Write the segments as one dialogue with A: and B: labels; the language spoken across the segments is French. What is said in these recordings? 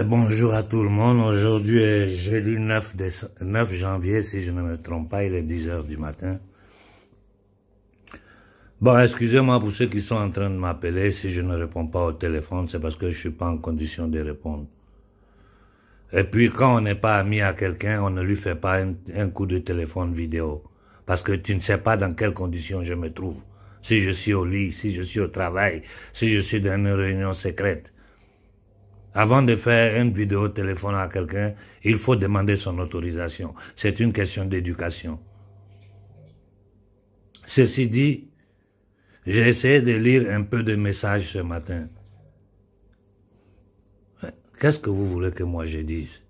A: Bonjour à tout le monde. Aujourd'hui est jeudi 9 janvier, si je ne me trompe pas, il est 10 heures du matin. Bon, excusez-moi pour ceux qui sont en train de m'appeler. Si je ne réponds pas au téléphone, c'est parce que je suis pas en condition de répondre. Et puis, quand on n'est pas ami à quelqu'un, on ne lui fait pas un coup de téléphone vidéo. Parce que tu ne sais pas dans quelles conditions je me trouve. Si je suis au lit, si je suis au travail, si je suis dans une réunion secrète. Avant de faire une vidéo téléphone à quelqu'un, il faut demander son autorisation. C'est une question d'éducation. Ceci dit, j'ai essayé de lire un peu de messages ce matin. Qu'est-ce que vous voulez que moi je dise?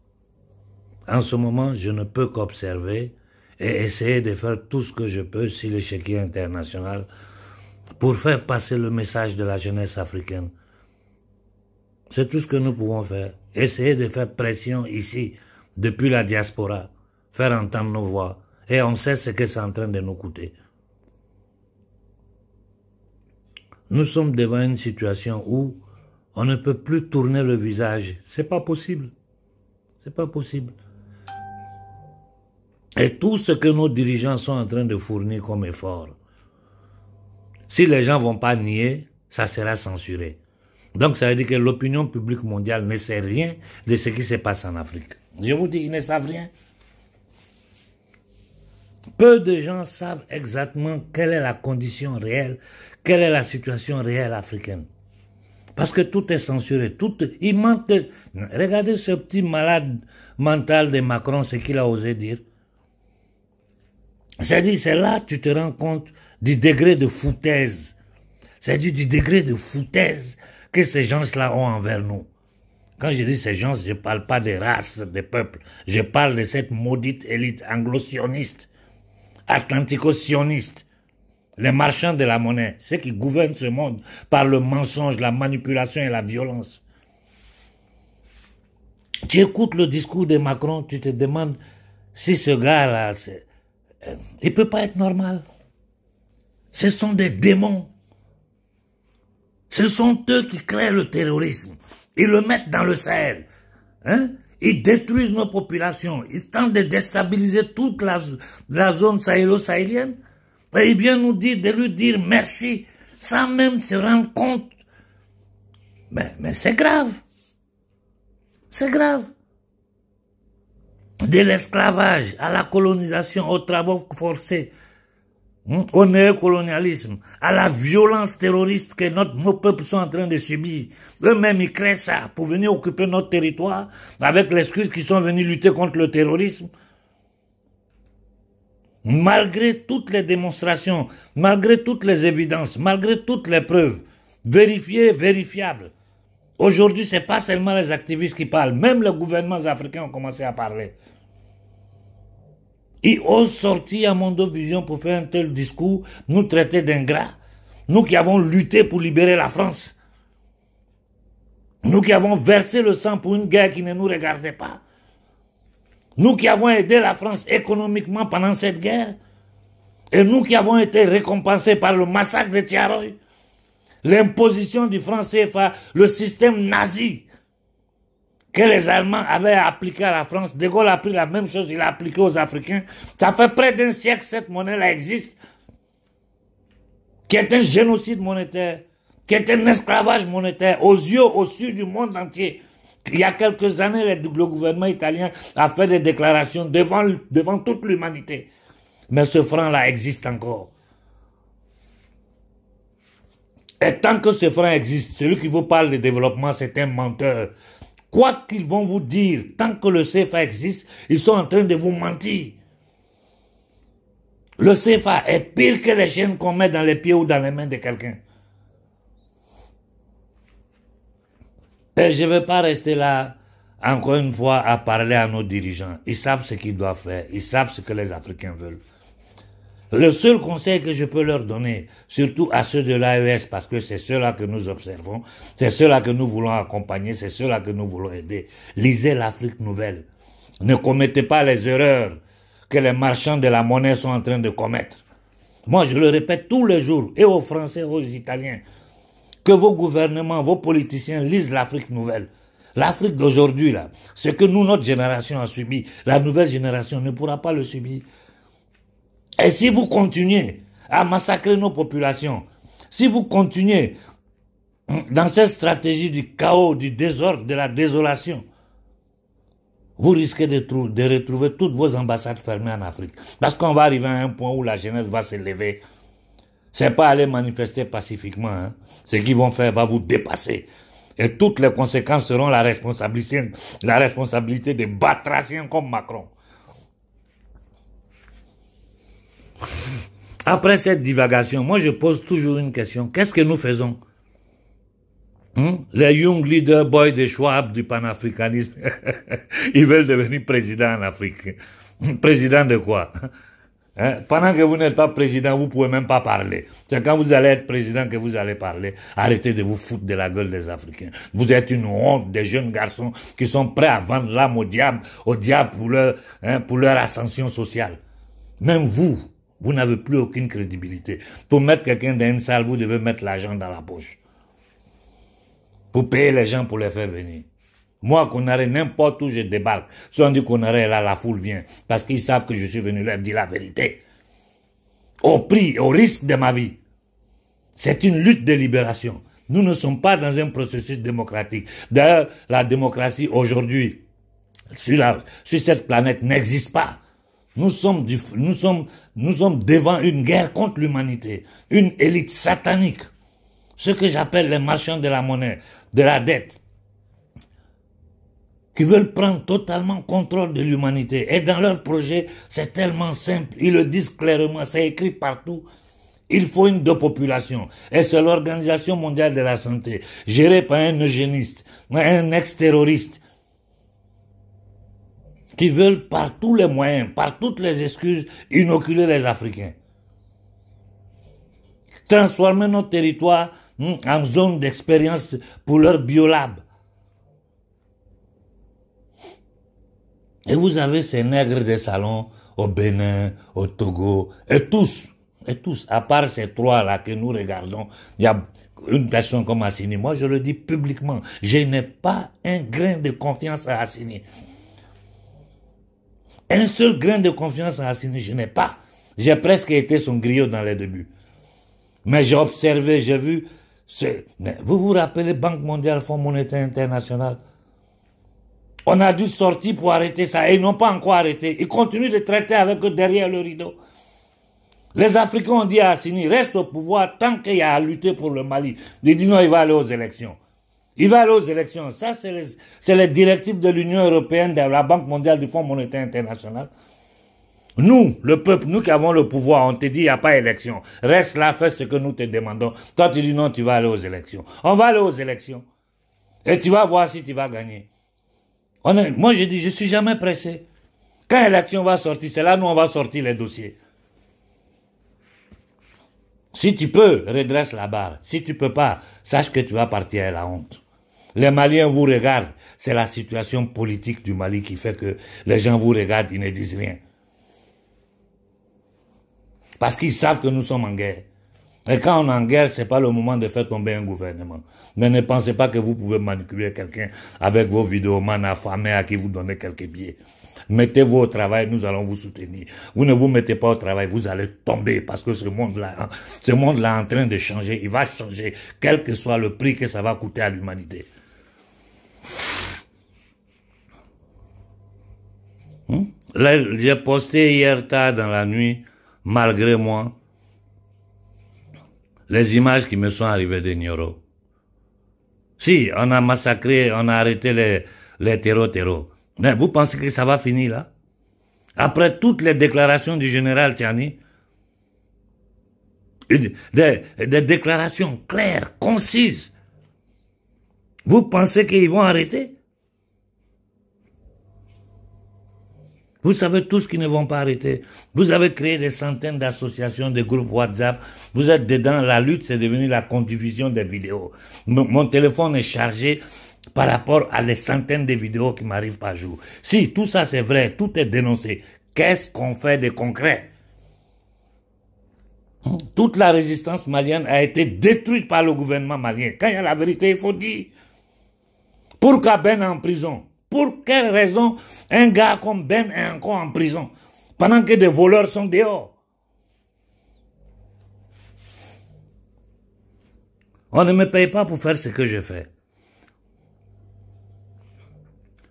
A: En ce moment, je ne peux qu'observer et essayer de faire tout ce que je peux sur l'échiquier international pour faire passer le message de la jeunesse africaine. C'est tout ce que nous pouvons faire. Essayer de faire pression ici, depuis la diaspora, faire entendre nos voix. Et on sait ce que c'est en train de nous coûter. Nous sommes devant une situation où on ne peut plus tourner le visage. C'est pas possible. C'est pas possible. Et tout ce que nos dirigeants sont en train de fournir comme effort, si les gens vont pas nier, ça sera censuré. Donc ça veut dire que l'opinion publique mondiale ne sait rien de ce qui se passe en Afrique. Je vous dis, ils ne savent rien. Peu de gens savent exactement quelle est la condition réelle, quelle est la situation réelle africaine. Parce que tout est censuré, il manque de... Regardez ce petit malade mental de Macron, ce qu'il a osé dire. C'est-à-dire, c'est là que tu te rends compte du degré de foutaise. C'est-à-dire du degré de foutaise que ces gens-là ont envers nous. Quand je dis ces gens, je ne parle pas des races, des peuples. Je parle de cette maudite élite anglo-sioniste, atlantico-sioniste, les marchands de la monnaie, ceux qui gouvernent ce monde par le mensonge, la manipulation et la violence. Tu écoutes le discours de Macron, tu te demandes si ce gars-là, il ne peut pas être normal. Ce sont des démons. Ce sont eux qui créent le terrorisme. Ils le mettent dans le Sahel. Ils détruisent nos populations. Ils tentent de déstabiliser toute la zone sahélo-sahélienne. Et ils viennent nous dire, de lui dire merci, sans même se rendre compte. Mais c'est grave. C'est grave. De l'esclavage à la colonisation, aux travaux forcés, au néocolonialisme, à la violence terroriste que nos peuples sont en train de subir. Eux-mêmes, ils créent ça pour venir occuper notre territoire avec l'excuse qu'ils sont venus lutter contre le terrorisme. Malgré toutes les démonstrations, malgré toutes les évidences, malgré toutes les preuves, vérifiées, vérifiables. Aujourd'hui, ce n'est pas seulement les activistes qui parlent, même les gouvernements africains ont commencé à parler. Ils osent sortir à Mondovision pour faire un tel discours, nous traiter d'ingrats. Nous qui avons lutté pour libérer la France. Nous qui avons versé le sang pour une guerre qui ne nous regardait pas. Nous qui avons aidé la France économiquement pendant cette guerre. Et nous qui avons été récompensés par le massacre de Tiaroy. L'imposition du franc CFA, le système nazi que les Allemands avaient appliqué à la France. De Gaulle a pris la même chose, il l'a appliqué aux Africains. Ça fait près d'un siècle que cette monnaie-là existe. Qui est un génocide monétaire, qui est un esclavage monétaire aux yeux, au sud du monde entier. Il y a quelques années, le gouvernement italien a fait des déclarations devant toute l'humanité. Mais ce franc-là existe encore. Et tant que ce franc existe, celui qui vous parle de développement, c'est un menteur. Quoi qu'ils vont vous dire, tant que le CFA existe, ils sont en train de vous mentir. Le CFA est pire que les chaînes qu'on met dans les pieds ou dans les mains de quelqu'un. Et je ne vais pas rester là, encore une fois, à parler à nos dirigeants. Ils savent ce qu'ils doivent faire. Ils savent ce que les Africains veulent. Le seul conseil que je peux leur donner, surtout à ceux de l'AES, parce que c'est ceux-là que nous observons, c'est ceux-là que nous voulons accompagner, c'est ceux-là que nous voulons aider. Lisez l'Afrique nouvelle. Ne commettez pas les erreurs que les marchands de la monnaie sont en train de commettre. Moi, je le répète tous les jours, et aux Français, et aux Italiens, que vos gouvernements, vos politiciens lisent l'Afrique nouvelle. L'Afrique d'aujourd'hui, là, ce que nous, notre génération a subi, la nouvelle génération ne pourra pas le subir. Et si vous continuez à massacrer nos populations, si vous continuez dans cette stratégie du chaos, du désordre, de la désolation, vous risquez de retrouver toutes vos ambassades fermées en Afrique. Parce qu'on va arriver à un point où la jeunesse va se lever. C'est pas aller manifester pacifiquement. Hein. Ce qu'ils vont faire va vous dépasser. Et toutes les conséquences seront la responsabilité des batraciens comme Macron. Après cette divagation, moi je pose toujours une question. Qu'est-ce que nous faisons? Les young leaders boys de Schwab du panafricanisme, ils veulent devenir président en Afrique. Président de quoi? Pendant que vous n'êtes pas président, vous ne pouvez même pas parler. C'est quand vous allez être président que vous allez parler. Arrêtez de vous foutre de la gueule des Africains. Vous êtes une honte des jeunes garçons qui sont prêts à vendre l'âme au diable pour leur ascension sociale. Même vous n'avez plus aucune crédibilité. Pour mettre quelqu'un dans une salle, vous devez mettre l'argent dans la poche. Pour payer les gens pour les faire venir. Moi, Konaré, n'importe où je débarque, si on dit Konaré là, la foule vient. Parce qu'ils savent que je suis venu leur dire la vérité. Au prix, au risque de ma vie. C'est une lutte de libération. Nous ne sommes pas dans un processus démocratique. D'ailleurs, la démocratie aujourd'hui, sur cette planète, n'existe pas. Nous sommes devant une guerre contre l'humanité. Une élite satanique. Ce que j'appelle les marchands de la monnaie, de la dette, qui veulent prendre totalement contrôle de l'humanité. Et dans leur projet, c'est tellement simple. Ils le disent clairement, c'est écrit partout. Il faut une dépopulation. Et c'est l'Organisation mondiale de la santé, gérée par un eugéniste, un ex-terroriste, qui veulent par tous les moyens, par toutes les excuses, inoculer les Africains. Transformer notre territoire en zone d'expérience pour leur biolab. Et vous avez ces nègres des salons au Bénin, au Togo, et tous, à part ces trois-là que nous regardons, il y a une personne comme Assini. Moi, je le dis publiquement, je n'ai pas un grain de confiance à Assini. Un seul grain de confiance à Assini, je n'ai pas. J'ai presque été son griot dans les débuts. Mais j'ai observé, j'ai vu. Mais vous vous rappelez Banque mondiale, Fonds monétaire international? On a dû sortir pour arrêter ça et ils n'ont pas encore arrêté. Ils continuent de traiter avec eux derrière le rideau. Les Africains ont dit à Assini, reste au pouvoir tant qu'il y a à lutter pour le Mali. Il dit non, il va aller aux élections. Il va aller aux élections. Ça, c'est les directives de l'Union européenne, de la Banque mondiale, du Fonds monétaire international. Nous, le peuple, nous qui avons le pouvoir, on te dit, il n'y a pas d'élection. Reste là, fais ce que nous te demandons. Toi, tu dis non, tu vas aller aux élections. On va aller aux élections. Et tu vas voir si tu vas gagner. Moi, je dis, je suis jamais pressé. Quand l'élection va sortir, c'est là nous, on va sortir les dossiers. Si tu peux, redresse la barre. Si tu peux pas, sache que tu vas partir à la honte. Les Maliens vous regardent. C'est la situation politique du Mali qui fait que les gens vous regardent, ils ne disent rien. Parce qu'ils savent que nous sommes en guerre. Et quand on est en guerre, c'est pas le moment de faire tomber un gouvernement. Mais ne pensez pas que vous pouvez manipuler quelqu'un avec vos vidéomans affamés à qui vous donnez quelques billets. Mettez-vous au travail, nous allons vous soutenir. Vous ne vous mettez pas au travail, vous allez tomber parce que ce monde-là est en train de changer. Il va changer, quel que soit le prix que ça va coûter à l'humanité. J'ai posté hier tard dans la nuit, malgré moi, les images qui me sont arrivées de Nioro. Si, on a massacré, on a arrêté les terreaux. Mais vous pensez que ça va finir là? Après toutes les déclarations du général Tchani, des déclarations claires, concises, vous pensez qu'ils vont arrêter? Vous savez tous qu'ils ne vont pas arrêter. Vous avez créé des centaines d'associations, de groupes WhatsApp. Vous êtes dedans. La lutte, c'est devenu la condiffusion des vidéos. Mon téléphone est chargé par rapport à les centaines de vidéos qui m'arrivent par jour. Si tout ça c'est vrai, tout est dénoncé, qu'est-ce qu'on fait de concret? Toute la résistance malienne a été détruite par le gouvernement malien. Quand il y a la vérité, il faut dire. Pourquoi Ben est en prison? Pour quelle raison un gars comme Ben est encore en prison pendant que des voleurs sont dehors? On ne me paye pas pour faire ce que je fais.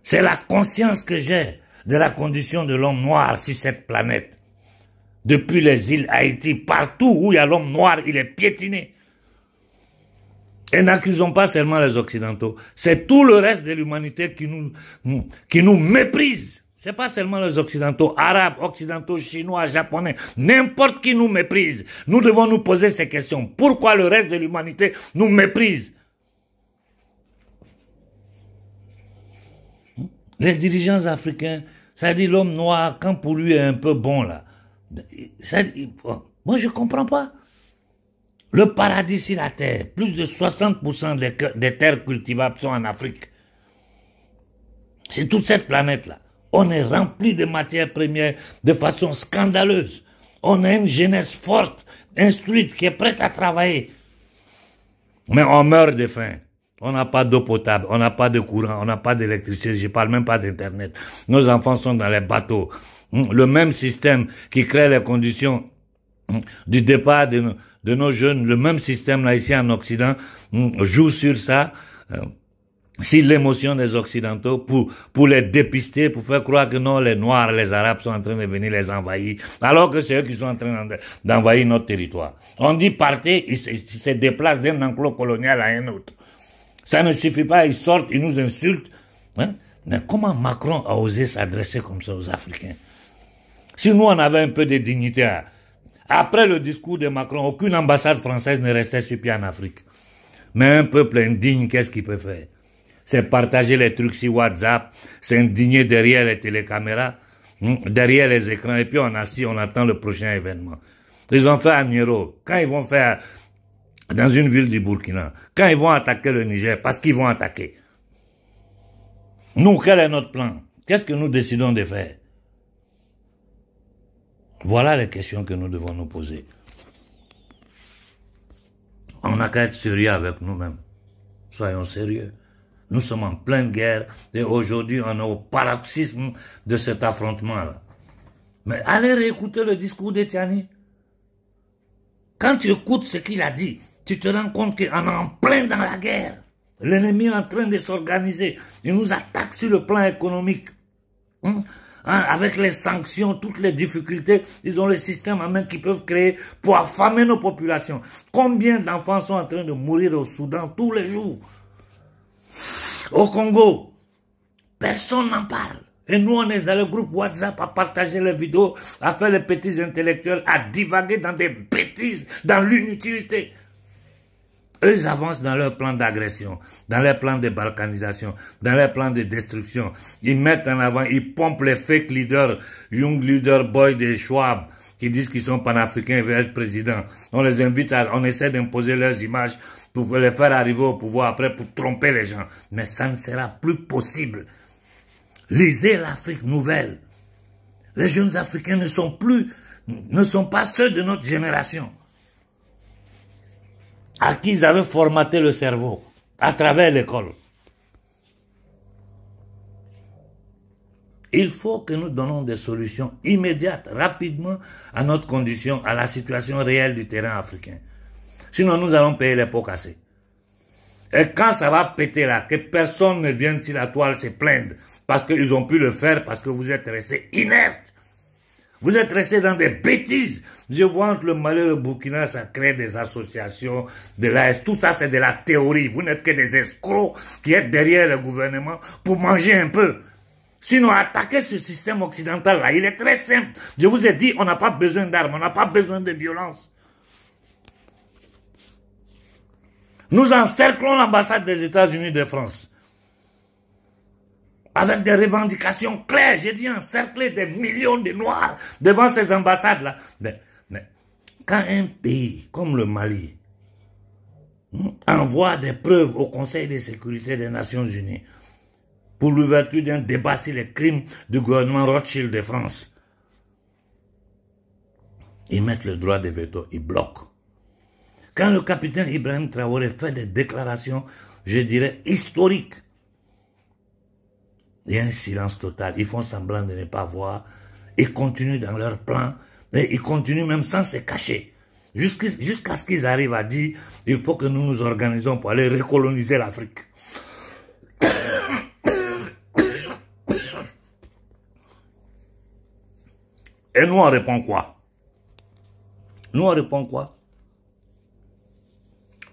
A: C'est la conscience que j'ai de la condition de l'homme noir sur cette planète. Depuis les îles Haïti, partout où il y a l'homme noir, il est piétiné. Et n'accusons pas seulement les Occidentaux. C'est tout le reste de l'humanité qui nous méprise. C'est pas seulement les Occidentaux, Arabes, Occidentaux, Chinois, Japonais, n'importe qui nous méprise. Nous devons nous poser ces questions. Pourquoi le reste de l'humanité nous méprise? Les dirigeants africains, ça dit l'homme noir, quand pour lui est un peu bon là, moi je comprends pas. Le paradis sur la terre, plus de 60% des terres cultivables sont en Afrique. C'est toute cette planète-là. On est rempli de matières premières de façon scandaleuse. On a une jeunesse forte, instruite, qui est prête à travailler. Mais on meurt de faim. On n'a pas d'eau potable, on n'a pas de courant, on n'a pas d'électricité, je parle même pas d'Internet. Nos enfants sont dans les bateaux. Le même système qui crée les conditions du départ de nos jeunes, le même système là ici en Occident, joue sur ça, sur l'émotion des Occidentaux pour les dépister, pour faire croire que non, les Noirs, les Arabes sont en train de venir les envahir, alors que c'est eux qui sont en train d'envahir notre territoire. On dit partez, ils se déplacent d'un enclos colonial à un autre. Ça ne suffit pas, ils sortent, ils nous insultent. Hein? Mais comment Macron a osé s'adresser comme ça aux Africains? Si nous, on avait un peu de dignité, après le discours de Macron, aucune ambassade française ne restait sur pied en Afrique. Mais un peuple indigne, qu'est-ce qu'il peut faire? C'est partager les trucs sur WhatsApp, c'est indigner derrière les télécaméras, derrière les écrans, et puis on assis, on attend le prochain événement. Ils ont fait à Nioro, quand ils vont faire dans une ville du Burkina, quand ils vont attaquer le Niger, parce qu'ils vont attaquer. Nous, quel est notre plan? Qu'est-ce que nous décidons de faire? Voilà les questions que nous devons nous poser. On n'a qu'à être sérieux avec nous-mêmes. Soyons sérieux. Nous sommes en pleine guerre et aujourd'hui on est au paroxysme de cet affrontement-là. Mais allez réécouter le discours de Tiani. Quand tu écoutes ce qu'il a dit, tu te rends compte qu'on est en plein dans la guerre. L'ennemi est en train de s'organiser. Il nous attaque sur le plan économique. Avec les sanctions, toutes les difficultés, ils ont le système en main qu'ils peuvent créer pour affamer nos populations. Combien d'enfants sont en train de mourir au Soudan tous les jours? Au Congo, personne n'en parle. Et nous, on est dans le groupe WhatsApp à partager les vidéos, à faire les petits intellectuels, à divaguer dans des bêtises, dans l'inutilité. Eux, ils avancent dans leur plan d'agression, dans leur plan de balkanisation, dans leur plan de destruction. Ils mettent en avant, ils pompent les fake leaders, young leader boy des Schwab, qui disent qu'ils sont panafricains et veulent être présidents. On les invite on essaie d'imposer leurs images pour les faire arriver au pouvoir après pour tromper les gens. Mais ça ne sera plus possible. Lisez l'Afrique nouvelle. Les jeunes Africains ne sont pas ceux de notre génération, à qui ils avaient formaté le cerveau à travers l'école. Il faut que nous donnons des solutions immédiates, rapidement, à notre condition, à la situation réelle du terrain africain. Sinon, nous allons payer les pots cassés. Et quand ça va péter là, que personne ne vienne sur la toile se plaindre, parce qu'ils ont pu le faire, parce que vous êtes restés inertes. Vous êtes restés dans des bêtises. Je vois entre le Mali et le Burkina, ça crée des associations, de l'AS. Tout ça, c'est de la théorie. Vous n'êtes que des escrocs qui êtes derrière le gouvernement pour manger un peu. Sinon, attaquer ce système occidental-là, il est très simple. Je vous ai dit, on n'a pas besoin d'armes, on n'a pas besoin de violence. Nous encerclons l'ambassade des États-Unis de France. Avec des revendications claires, j'ai dit encercler des millions de Noirs devant ces ambassades-là. Mais quand un pays comme le Mali envoie des preuves au Conseil de sécurité des Nations Unies pour l'ouverture d'un débat sur les crimes du gouvernement Rothschild de France, ils mettent le droit de veto, ils bloquent. Quand le capitaine Ibrahim Traoré fait des déclarations, je dirais historiques, Il y a un silence total. Ils font semblant de ne pas voir. Ils continuent dans leur plan. Et ils continuent même sans se cacher. Jusqu'à ce qu'ils arrivent à dire, il faut que nous nous organisons pour aller recoloniser l'Afrique. Et nous, on répond quoi? Nous, on répond quoi?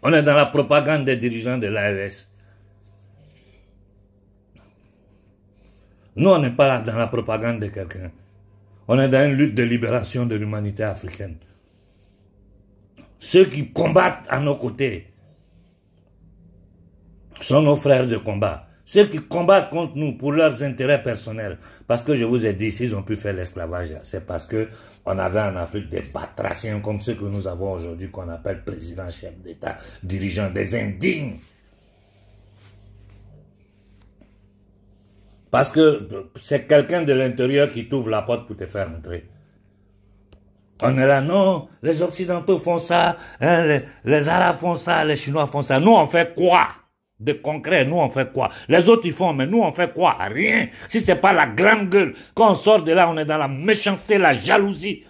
A: On est dans la propagande des dirigeants de l'AES. Nous, on n'est pas là dans la propagande de quelqu'un. On est dans une lutte de libération de l'humanité africaine. Ceux qui combattent à nos côtés sont nos frères de combat. Ceux qui combattent contre nous pour leurs intérêts personnels. Parce que je vous ai dit, s'ils ont pu faire l'esclavage, c'est parce que on avait en Afrique des batraciens comme ceux que nous avons aujourd'hui, qu'on appelle président, chef d'État, dirigeants, des indignes. Parce que c'est quelqu'un de l'intérieur qui t'ouvre la porte pour te faire entrer. On est là, non, les Occidentaux font ça, hein, les Arabes font ça, les Chinois font ça. Nous, on fait quoi de concret? Nous, on fait quoi? Les autres, ils font, mais nous, on fait quoi? Rien. Si c'est pas la grande gueule, quand on sort de là, on est dans la méchanceté, la jalousie.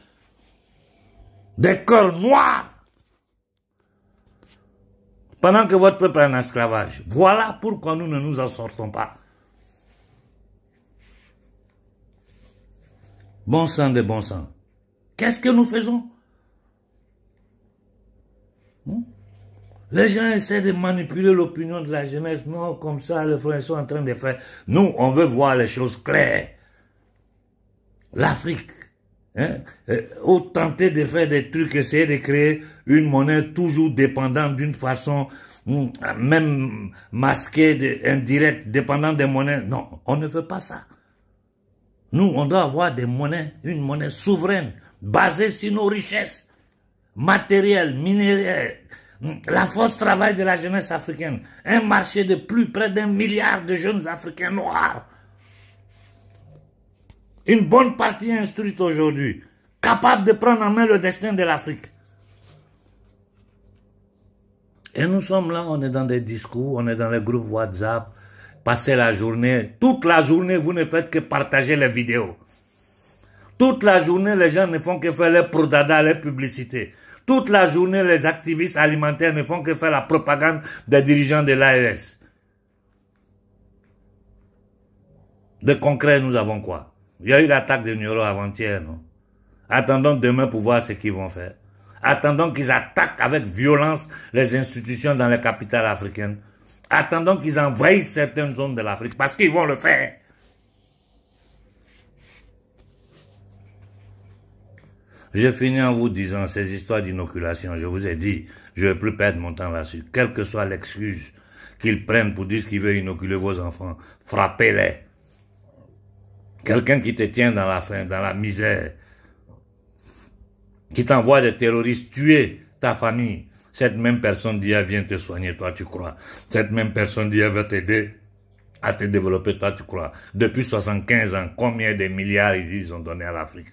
A: Des corps noirs. Pendant que votre peuple est en esclavage. Voilà pourquoi nous ne nous en sortons pas. Bon sang de bon sang. Qu'est-ce que nous faisons? Les gens essaient de manipuler l'opinion de la jeunesse. Non, comme ça, les frères sont en train de faire. Nous, on veut voir les choses claires. L'Afrique, hein, ou tenter de faire des trucs, essayer de créer une monnaie toujours dépendante d'une façon, même masquée, indirecte, dépendante des monnaies. Non, on ne veut pas ça. Nous, on doit avoir des monnaies, une monnaie souveraine, basée sur nos richesses matérielles, minérales, la force travail de la jeunesse africaine, un marché de plus près d'1 milliard de jeunes Africains noirs. Une bonne partie instruite aujourd'hui, capable de prendre en main le destin de l'Afrique. Et nous sommes là, on est dans des discours, on est dans les groupes WhatsApp, passer la journée, toute la journée, vous ne faites que partager les vidéos. Toute la journée, les gens ne font que faire les prodada, les publicités. Toute la journée, les activistes alimentaires ne font que faire la propagande des dirigeants de l'AES. De concret, nous avons quoi? Il y a eu l'attaque de Nioro avant-hier, non? Attendons demain pour voir ce qu'ils vont faire. Attendons qu'ils attaquent avec violence les institutions dans les capitales africaines. Attendons qu'ils envahissent certaines zones de l'Afrique, parce qu'ils vont le faire. Je finis en vous disant ces histoires d'inoculation. Je vous ai dit, je ne vais plus perdre mon temps là-dessus. Quelle que soit l'excuse qu'ils prennent pour dire qu'ils veulent inoculer vos enfants, frappez-les. Quelqu'un qui te tient dans la faim, dans la misère, qui t'envoie des terroristes tuer ta famille, cette même personne dit, elle vient te soigner, toi tu crois. Cette même personne dit, elle va t'aider à te développer, toi tu crois. Depuis 75 ans, combien de milliards ils ont donné à l'Afrique?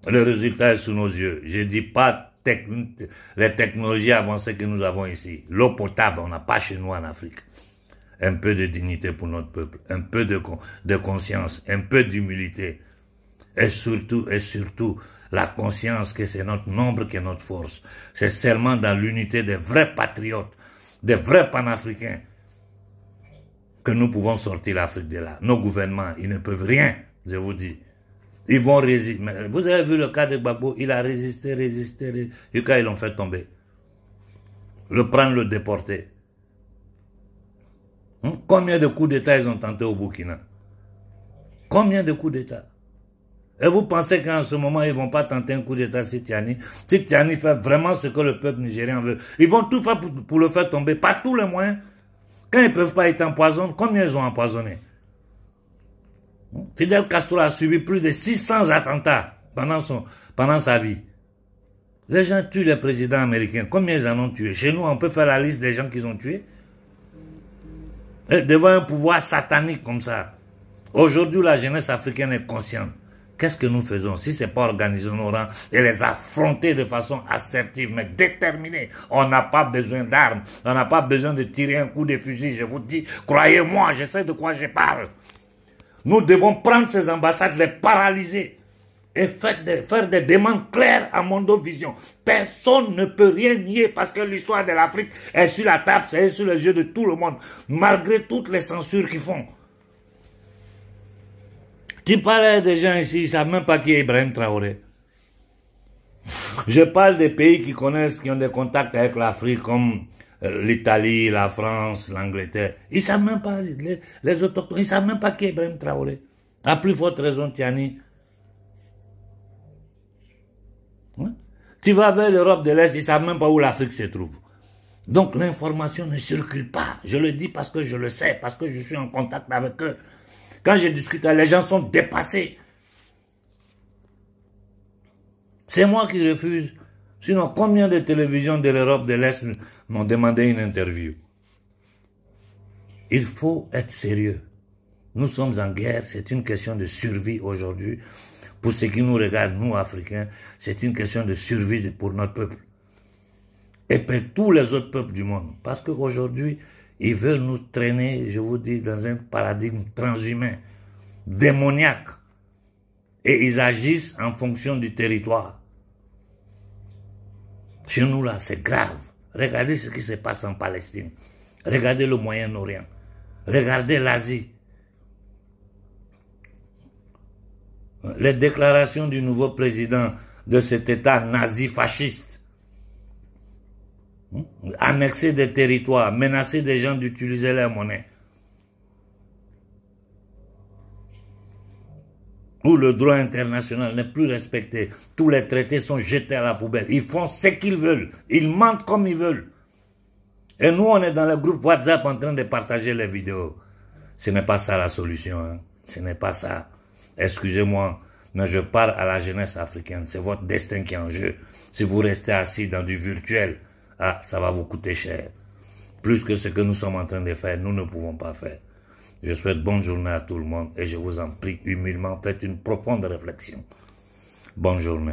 A: Le résultat est sous nos yeux. Je ne dis pas les technologies avancées que nous avons ici. L'eau potable, on n'a pas chez nous en Afrique. Un peu de dignité pour notre peuple, un peu de conscience, un peu d'humilité. Et surtout, la conscience que c'est notre nombre qui est notre force. C'est seulement dans l'unité des vrais patriotes, des vrais panafricains, que nous pouvons sortir l'Afrique de là. Nos gouvernements, ils ne peuvent rien, je vous dis. Ils vont résister. Vous avez vu le cas de Gbagbo, il a résisté, jusqu'à ils l'ont fait tomber. Le prendre, le déporter. Combien de coups d'État ils ont tenté au Burkina? Combien de coups d'État? Et vous pensez qu'en ce moment, ils ne vont pas tenter un coup d'État si Tiani fait vraiment ce que le peuple nigérien veut. Ils vont tout faire pour le faire tomber, pas tous les moyens. Quand ils ne peuvent pas être empoisonnés, combien ils ont empoisonné? Fidel Castro a subi plus de 600 attentats pendant sa vie. Les gens tuent les présidents américains. Combien ils en ont tué? Chez nous, on peut faire la liste des gens qu'ils ont tués. Et devant un pouvoir satanique comme ça. Aujourd'hui, la jeunesse africaine est consciente qu'est-ce que nous faisons? Si ce n'est pas organiser nos rangs et les affronter de façon assertive, mais déterminée, on n'a pas besoin d'armes, on n'a pas besoin de tirer un coup de fusil, je vous dis, croyez-moi, je sais de quoi je parle. Nous devons prendre ces ambassades, les paralyser et faire des demandes claires à Mondovision. Personne ne peut rien nier parce que l'histoire de l'Afrique est sur la table, c'est sur les yeux de tout le monde, malgré toutes les censures qu'ils font. Tu parlais des gens ici, ils ne savent même pas qui est Ibrahim Traoré. Je parle des pays qui connaissent, qui ont des contacts avec l'Afrique, comme l'Italie, la France, l'Angleterre. Ils ne savent même pas, les autochtones, ils ne savent même pas qui est Ibrahim Traoré. À plus forte raison, Tiani. Tu vas vers l'Europe de l'Est, ils ne savent même pas où l'Afrique se trouve. Donc l'information ne circule pas. Je le dis parce que je le sais, parce que je suis en contact avec eux. Quand je discute, les gens sont dépassés. C'est moi qui refuse. Sinon, combien de télévisions de l'Europe de l'Est m'ont demandé une interview? Il faut être sérieux. Nous sommes en guerre, c'est une question de survie aujourd'hui. Pour ceux qui nous regardent, nous Africains, c'est une question de survie pour notre peuple. Et pour tous les autres peuples du monde. Parce qu'aujourd'hui, ils veulent nous traîner, je vous dis, dans un paradigme transhumain, démoniaque. Et ils agissent en fonction du territoire. Chez nous, là, c'est grave. Regardez ce qui se passe en Palestine. Regardez le Moyen-Orient. Regardez l'Asie. Les déclarations du nouveau président de cet État nazi-fasciste. Annexer des territoires, menacer des gens d'utiliser leur monnaie. Où le droit international n'est plus respecté. Tous les traités sont jetés à la poubelle. Ils font ce qu'ils veulent. Ils mentent comme ils veulent. Et nous, on est dans le groupe WhatsApp en train de partager les vidéos. Ce n'est pas ça la solution. Hein. Ce n'est pas ça. Excusez-moi, mais je parle à la jeunesse africaine. C'est votre destin qui est en jeu. Si vous restez assis dans du virtuel, ah, ça va vous coûter cher. Plus que ce que nous sommes en train de faire, nous ne pouvons pas faire. Je souhaite bonne journée à tout le monde et je vous en prie humainement, faites une profonde réflexion. Bonne journée.